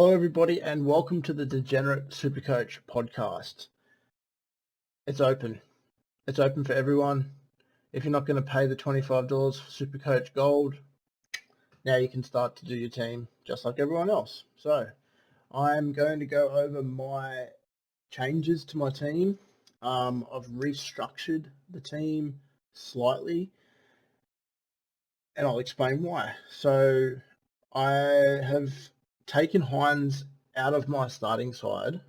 Hello, everybody, and welcome to the Degenerate Supercoach podcast. It's open. It's open for everyone. If you're not going to pay the $25 for Supercoach Gold, now you can start to do your team just like everyone else. So I'm going to go over my changes to my team. I've restructured the team slightly, and I'll explain why. So I have taken Hines out of my starting side,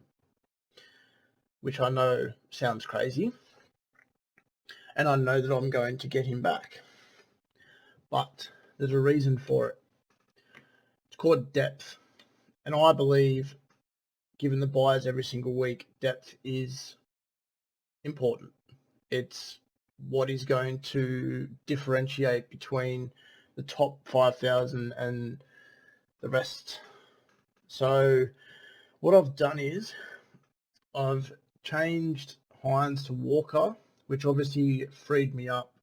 which I know sounds crazy, and I know that I'm going to get him back. But there's a reason for it. It's called depth. And I believe, given the buys every single week, depth is important. It's what is going to differentiate between the top 5,000 and the rest. So what I've done is I've changed Hines to Walker, which obviously freed me up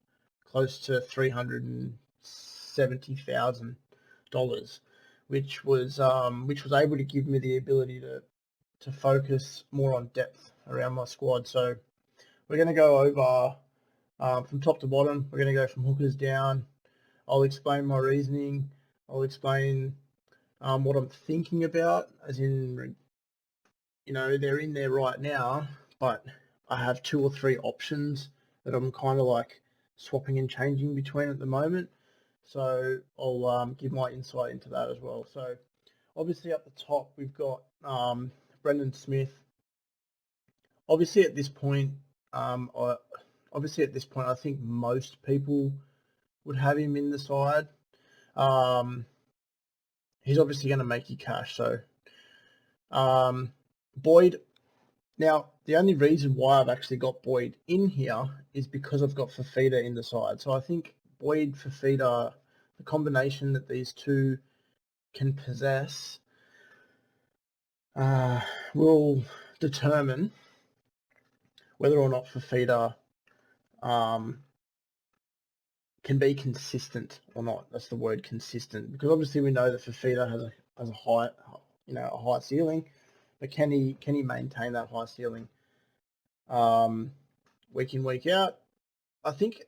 close to $370,000, which was able to give me the ability to focus more on depth around my squad. So we're going to go over from top to bottom. We're going to go from hookers down. I'll explain my reasoning. I'll explain what I'm thinking about, as in, you know, they're in there right now, but I have 2 or 3 options that I'm kind of like swapping and changing between at the moment. So I'll give my insight into that as well. So obviously up the top, we've got Brendan Smith. Obviously at this point, I think most people would have him in the side. He's obviously going to make you cash. So Boyd. Now, the only reason why I've actually got Boyd in here is because I've got Fafita in the side. So I think Boyd, Fafita, the combination that these two can possess will determine whether or not Fafita can be consistent or not. That's the word, consistent, because obviously we know that Fafita has a high ceiling, but can he maintain that high ceiling week in, week out? I think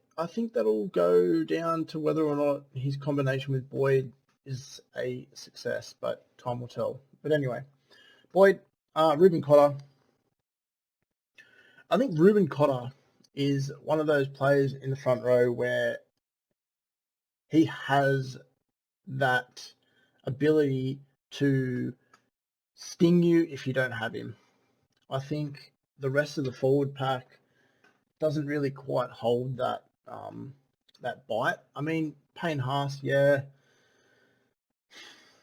that'll go down to whether or not his combination with Boyd is a success, but time will tell. But anyway, Boyd, Ruben Cotter. I think Ruben Cotter is one of those players in the front row where he has that ability to sting you if you don't have him. I think the rest of the forward pack doesn't really quite hold that that bite. I mean, Payne Haas, yeah.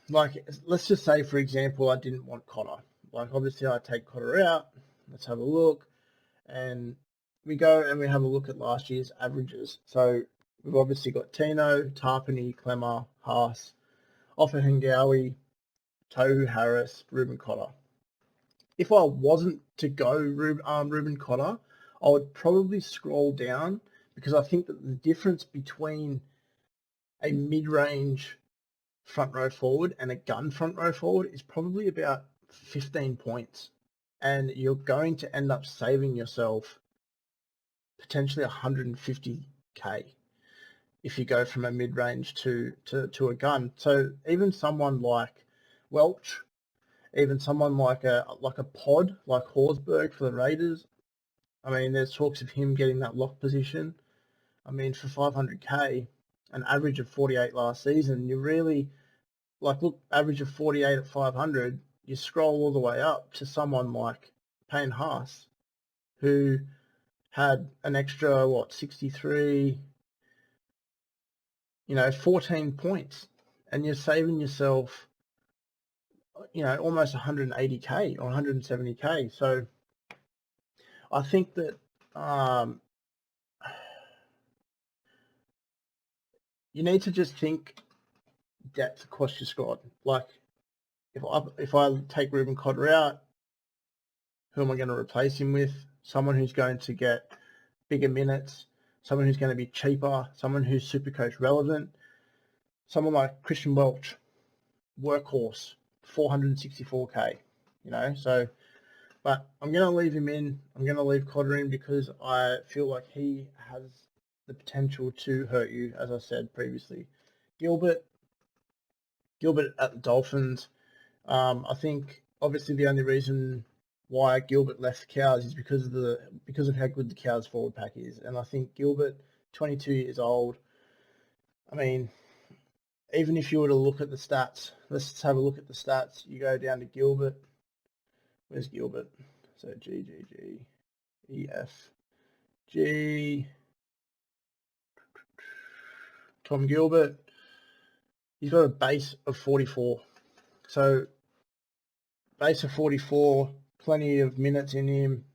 Like, let's just say, for example, I didn't want Cotter. Like, obviously, I take Cotter out. Let's have a look. And we go and we have a look at last year's averages. So we've obviously got Tino, Tarpany, Clemmer, Haas, Offa Hengawi, Tohu Harris, Ruben Cotter. If I wasn't to go Ruben Cotter, I would probably scroll down, because I think that the difference between a mid-range front row forward and a gun front row forward is probably about 15 points. And you're going to end up saving yourself potentially 150k if you go from a mid-range to a gun. So even someone like Welch, even someone like a pod, like Horsburgh for the Raiders, I mean, there's talks of him getting that lock position. I mean, for 500k, an average of 48 last season, you really, like, look, average of 48 at 500, you scroll all the way up to someone like Payne Haas, who had an extra, 63, 14 points, and you're saving yourself, almost 180k or 170k. So I think that you need to just think depth across your squad. Like, if I take Ruben Cotter out, who am I going to replace him with? Someone who's going to get bigger minutes, someone who's going to be cheaper, someone who's Supercoach relevant, someone like Christian Welch, workhorse, 464k, you know, so, but I'm going to leave him in. I'm going to leave Cotter in because I feel like he has the potential to hurt you, as I said previously. Gilbert at the Dolphins. I think obviously the only reason why Gilbert left the Cows is because of how good the Cows forward pack is, and I think Gilbert, 22 years old. I mean, even if you were to look at the stats, let's just have a look at the stats. You go down to Gilbert. Where's Gilbert? So G, E, F, G. Tom Gilbert. He's got a base of 44. So base of 44, plenty of minutes in him.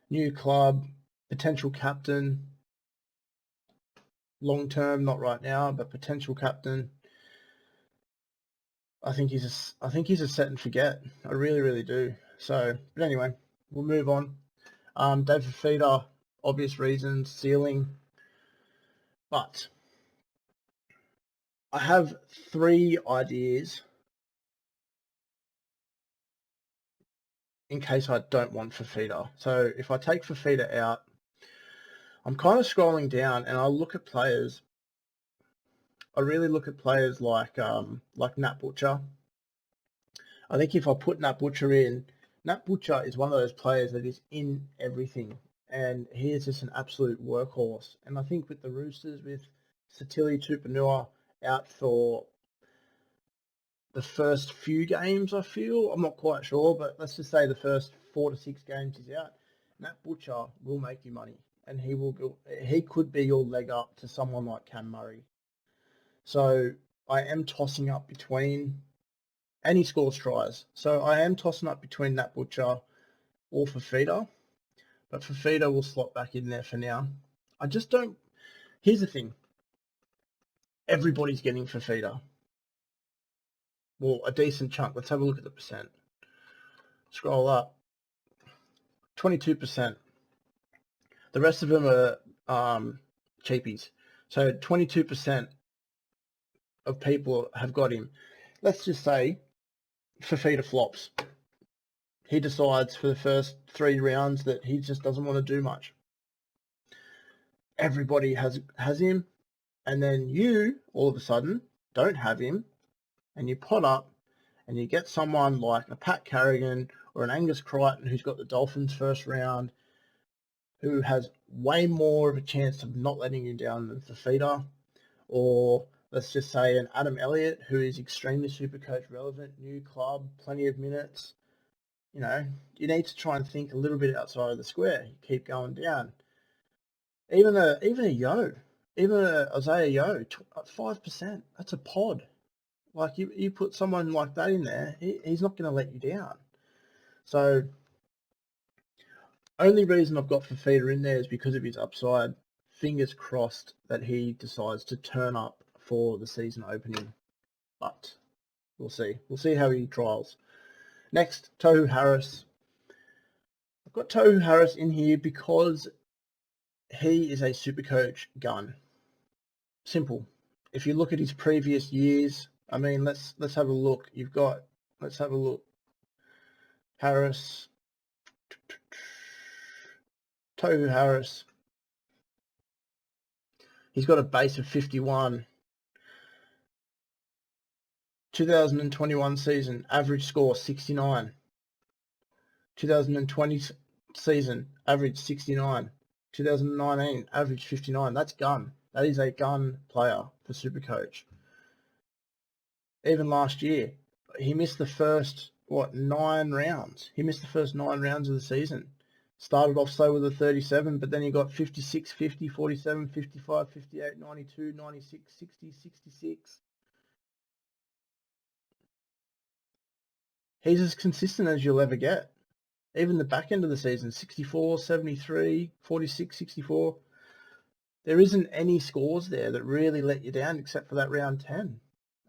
New club, potential captain. Long term, not right now, but potential captain. I think he's a set and forget. I really, really do. So, but anyway, we'll move on. David Fifita, obvious reasons, ceiling. But I have 3 ideas in case I don't want Fifita. So if I take Fifita out, I'm kind of scrolling down and I look at players. I really look at players like Nat Butcher. I think if I put Nat Butcher in, Nat Butcher is one of those players that is in everything, and he is just an absolute workhorse. And I think with the Roosters, with Satili Tupanua out for the first few games, I'm not quite sure, but let's just say the first 4 to 6 games he's out, Nat Butcher will make you money, and he could be your leg up to someone like Cam Murray. So I am tossing up between, and he scores tries. So I am tossing up between Nat Butcher or Fifita, but Fifita will slot back in there for now. I just don't. Here's the thing. Everybody's getting Fifita. Well, a decent chunk. Let's have a look at the percent. Scroll up. 22%. The rest of them are cheapies. So 22% of people have got him. Let's just say Fifita flops. He decides for the first 3 rounds that he just doesn't want to do much. Everybody has him, and then you all of a sudden don't have him, and you pot up and you get someone like a Pat Carrigan or an Angus Crichton who's got the Dolphins first round, who has way more of a chance of not letting you down than Fifita, or let's just say an Adam Elliott who is extremely Supercoach relevant, new club, plenty of minutes. You know, you need to try and think a little bit outside of the square. You keep going down. Even a Isaiah Yeo, 5%. That's a pod. Like you put someone like that in there, he's not going to let you down. So only reason I've got Fifita in there is because of his upside. Fingers crossed that he decides to turn up for the season opening, but we'll see. We'll see how he trials. Next, Tohu Harris. I've got Tohu Harris in here because he is a Supercoach gun. Simple. If you look at his previous years, I mean, let's have a look. Let's have a look. Harris. Tohu Harris. He's got a base of 51. 2021 season, average score 69. 2020 season, average 69. 2019, average 59. That's gun. That is a gun player for Supercoach. Even last year, he missed the first, 9 rounds. He missed the first 9 rounds of the season. Started off slow with a 37, but then he got 56, 50, 47, 55, 58, 92, 96, 60, 66. He's as consistent as you'll ever get. Even the back end of the season, 64, 73, 46, 64. There isn't any scores there that really let you down except for that round 10,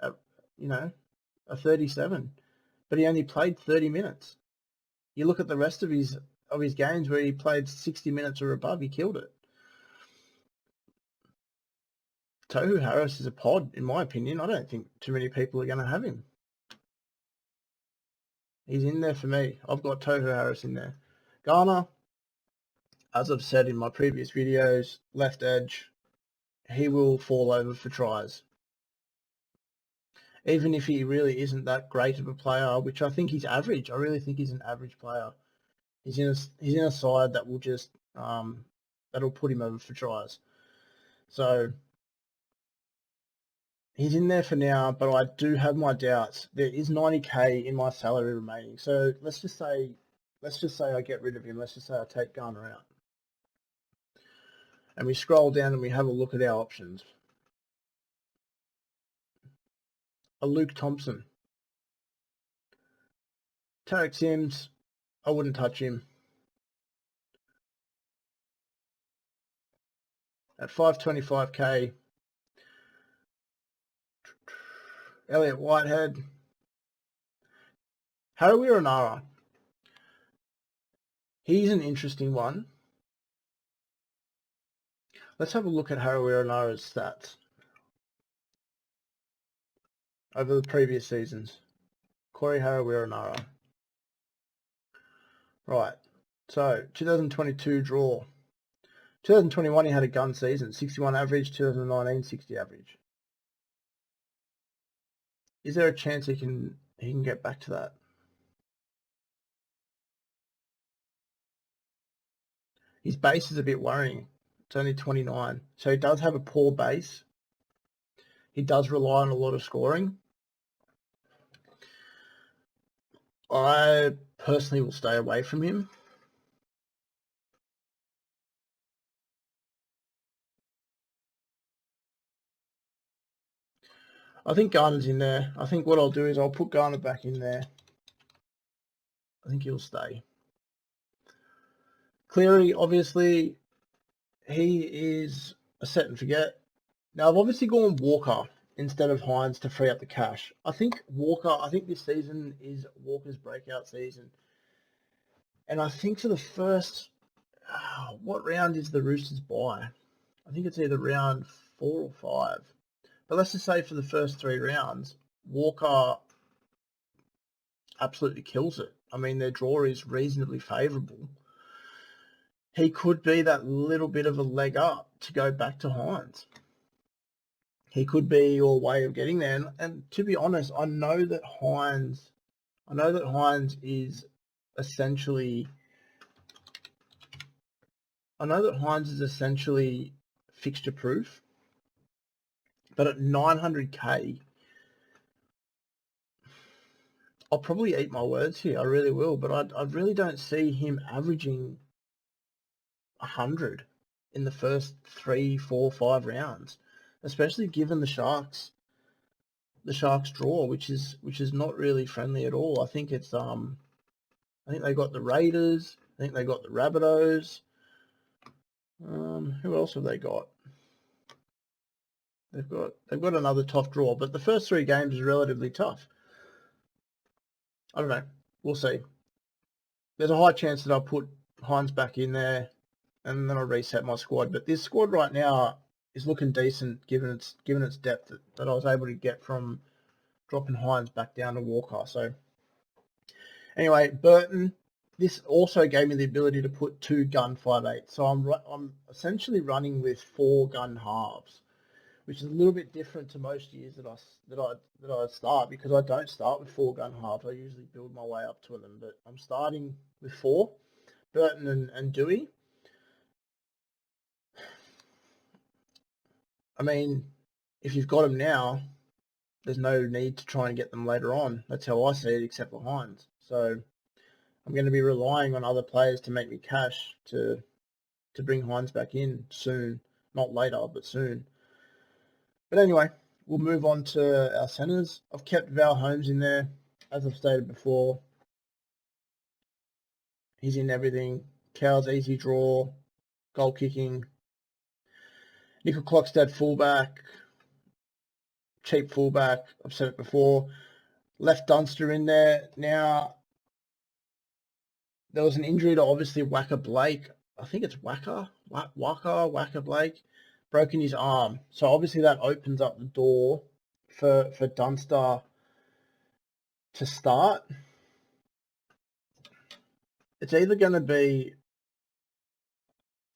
a 37. But he only played 30 minutes. You look at the rest of his games where he played 60 minutes or above, he killed it. Tohu Harris is a pod, in my opinion. I don't think too many people are going to have him. He's in there for me. I've got Tohu Harris in there. Garner, as I've said in my previous videos, left edge, he will fall over for tries. Even if he really isn't that great of a player, which I think he's average. I really think he's an average player. He's in a side that will just that'll put him over for tries. So he's in there for now, but I do have my doubts. There is 90k in my salary remaining. So let's just say I get rid of him. Let's just say I take Garner out. And we scroll down and we have a look at our options. A Luke Thompson. Tarek Sims, I wouldn't touch him. At 525k, Elliot Whitehead. Harawira-Naera. He's an interesting one. Let's have a look at Harawira-Naera's stats over the previous seasons. Corey Harawira-Naera. Right, so 2022 draw. 2021 he had a gun season, 61 average, 2019 60 average. Is there a chance he can get back to that? His base is a bit worrying. It's only 29. So he does have a poor base. He does rely on a lot of scoring. I personally will stay away from him. I think Garner's in there. I think what I'll do is I'll put Garner back in there. I think he'll stay. Cleary, obviously, he is a set and forget. Now, I've obviously gone Walker instead of Hines to free up the cash. I think this season is Walker's breakout season. And I think for the first, what round is the Roosters bye? I think it's either round 4 or 5. But let's just say for the first 3 rounds, Walker absolutely kills it. I mean, their draw is reasonably favourable. He could be that little bit of a leg up to go back to Hines. He could be your way of getting there. And to be honest, I know that Hines is essentially fixture proof. But at 900k, I'll probably eat my words here. I really will. But I really don't see him averaging 100 in the first 3, 4, 5 rounds, especially given the Sharks draw, which is not really friendly at all. I think it's I think they got the Raiders. I think they got the Rabbitohs. Who else have they got? They've got another tough draw, but the first 3 games is relatively tough. I don't know. We'll see. There's a high chance that I'll put Hines back in there, and then I'll reset my squad. But this squad right now is looking decent, given its depth that I was able to get from dropping Hines back down to Walker. So anyway, Burton. This also gave me the ability to put 2 gun 5/8. So I'm essentially running with 4 gun halves, which is a little bit different to most years that I start, because I don't start with 4 gun halves. I usually build my way up to them, but I'm starting with 4, Burton and Dewey. I mean, if you've got them now, there's no need to try and get them later on. That's how I see it, except for Hines. So I'm going to be relying on other players to make me cash to bring Hines back in soon. Not later, but soon. But anyway, we'll move on to our centres. I've kept Val Holmes in there. As I've stated before, he's in everything. Cow's easy draw, goal kicking. Nickel Clockstad fullback, cheap fullback. I've said it before. Left Dunster in there. Now, there was an injury to obviously Wacker Blake. I think it's Wacker Blake. Broken his arm. So obviously that opens up the door for Dunster to start. it's either going to be,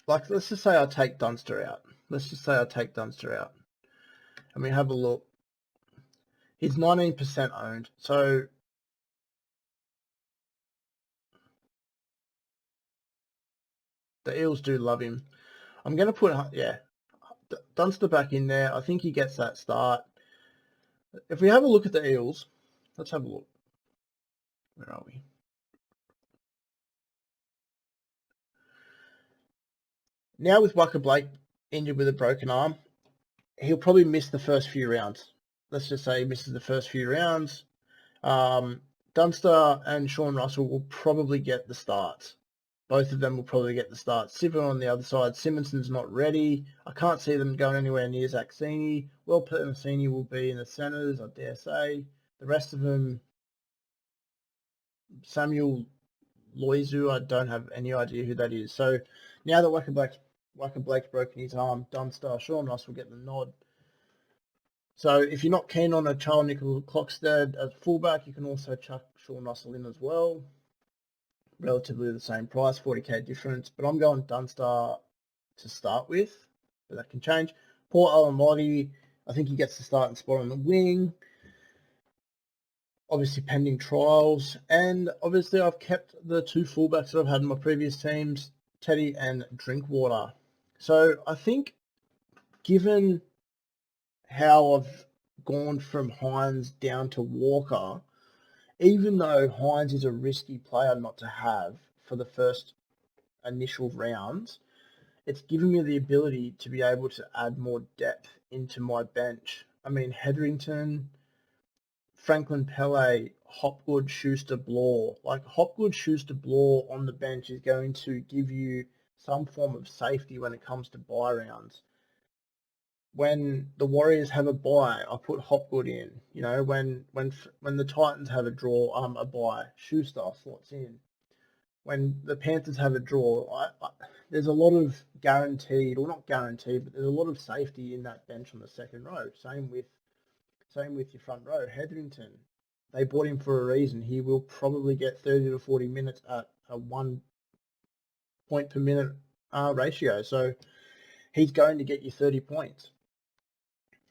like, let's just say I take Dunster out. And we have a look. He's 19% owned. So the Eels do love him. I'm going to put, Dunster back in there. I think he gets that start. If we have a look at the Eels, let's have a look. Where are we? Now with Waka Blake injured with a broken arm, he'll probably miss the first few rounds. Let's just say he misses the first few rounds. Dunster and Sean Russell will probably get the starts. Both of them will probably get the start. Sivan on the other side. Simonson's not ready. I can't see them going anywhere near Zaxini. Will Penisini will be in the centres, I dare say. The rest of them, Samuel Loizu, I don't have any idea who that is. So now that Waka Blake's broken his arm, Dunster, Sean Russell will get the nod. So if you're not keen on a Charles Nichols-Clockstead as fullback, you can also chuck Sean Russell in as well. Relatively the same price, 40k difference, but I'm going Dunster to start with, but that can change. Paul Alamotti, I think he gets the starting spot on the wing, obviously pending trials, and obviously I've kept the two fullbacks that I've had in my previous teams, Teddy and Drinkwater. So I think given how I've gone from Hines down to Walker, even though Hines is a risky player not to have for the first initial rounds, it's given me the ability to be able to add more depth into my bench. I mean, Hetherington, Franklin Pele, Hopgood, Schuster, Blore. Like, Hopgood, Schuster, Blore on the bench is going to give you some form of safety when it comes to bye rounds. When the Warriors have a bye, I put Hopgood in. You know, when the Titans have a draw, a bye, Schuster slots in. When the Panthers have a draw, there's a lot of guaranteed, or not guaranteed, but there's a lot of safety in that bench on the second row. Same with your front row. Hetherington, they bought him for a reason. He will probably get 30 to 40 minutes at a 1 point per minute ratio. So he's going to get you 30 points.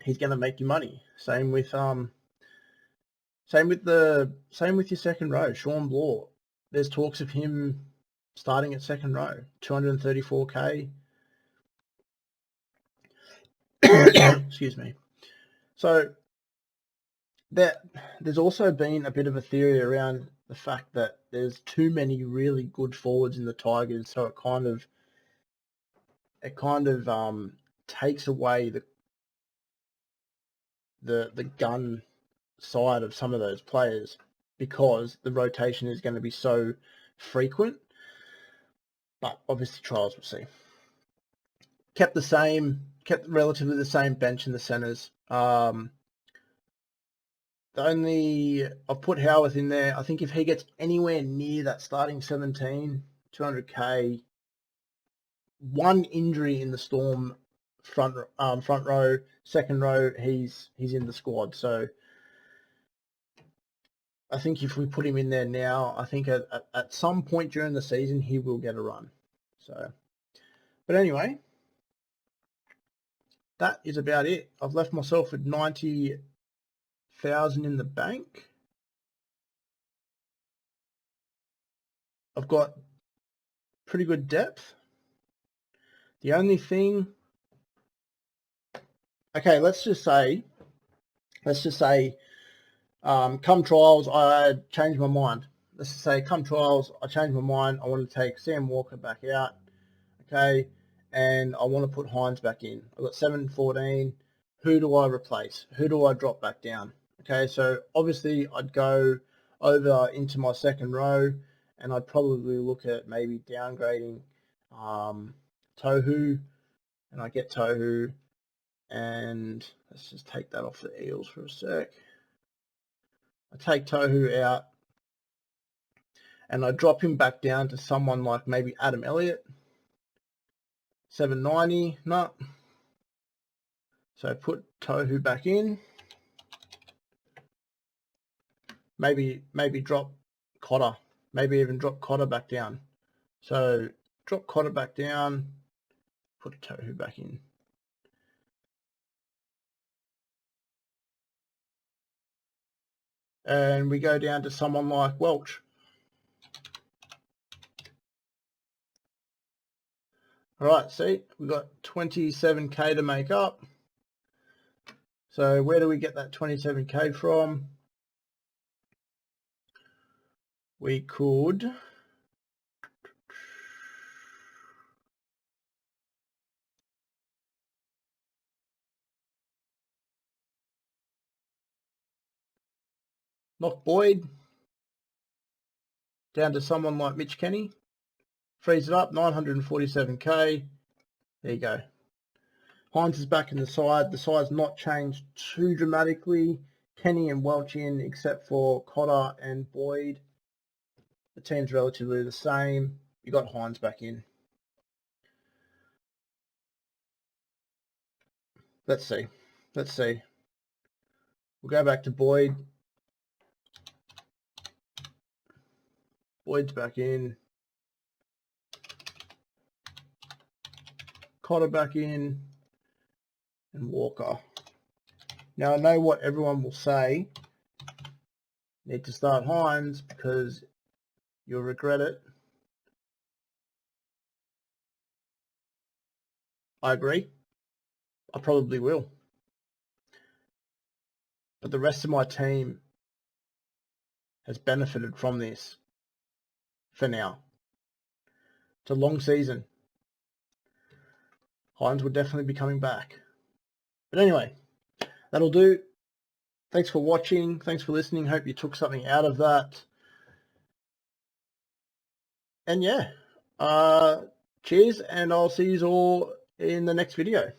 He's going to make you money. Same with your second row, Sean Blore. There's talks of him starting at second row, 234k. Excuse me. So there's also been a bit of a theory around the fact that there's too many really good forwards in the Tigers, so it kind of takes away the gun side of some of those players because the rotation is going to be so frequent. But obviously trials, we'll see. Kept relatively the same bench in the centres. I've put Howarth in there. I think if he gets anywhere near that starting 17, 200k, one injury in the Storm front row, second row, he's in the squad. So I think if we put him in there now, I think at some point during the season he will get a run. So, but anyway, that is about it. I've left myself with 90,000 in the bank. I've got pretty good depth. The only thing, okay, let's just say, come trials, I changed my mind. Let's just say, come trials, I changed my mind. I want to take Sam Walker back out, okay, and I want to put Hines back in. I've got 7-14. Who do I replace? Who do I drop back down? Okay, so obviously I'd go over into my second row, and I'd probably look at maybe downgrading Tohu, and I get Tohu, and let's just take that off the Eels for a sec. I take Tohu out, and I drop him back down to someone like maybe Adam Elliott, 790, no. So put Tohu back in. Maybe drop Cotter. Maybe even drop Cotter back down. So drop Cotter back down, put a Tohu back in. And we go down to someone like Welch. All right, see, we've got 27K to make up. So where do we get that 27K from? We could knock Boyd down to someone like Mitch Kenny, freeze it up, 947K. There you go. Hines is back in the side. The side's not changed too dramatically. Kenny and Welch in, except for Cotter and Boyd. The team's relatively the same. You got Hines back in. Let's see. We'll go back to Boyd. Boyd's back in. Cotter back in. And Walker. Now I know what everyone will say. Need to start Hines because you'll regret it. I agree. I probably will. But the rest of my team has benefited from this for now. It's a long season. Hines will definitely be coming back. But anyway, that'll do. Thanks for watching. Thanks for listening. Hope you took something out of that. And yeah, cheers, and I'll see you all in the next video.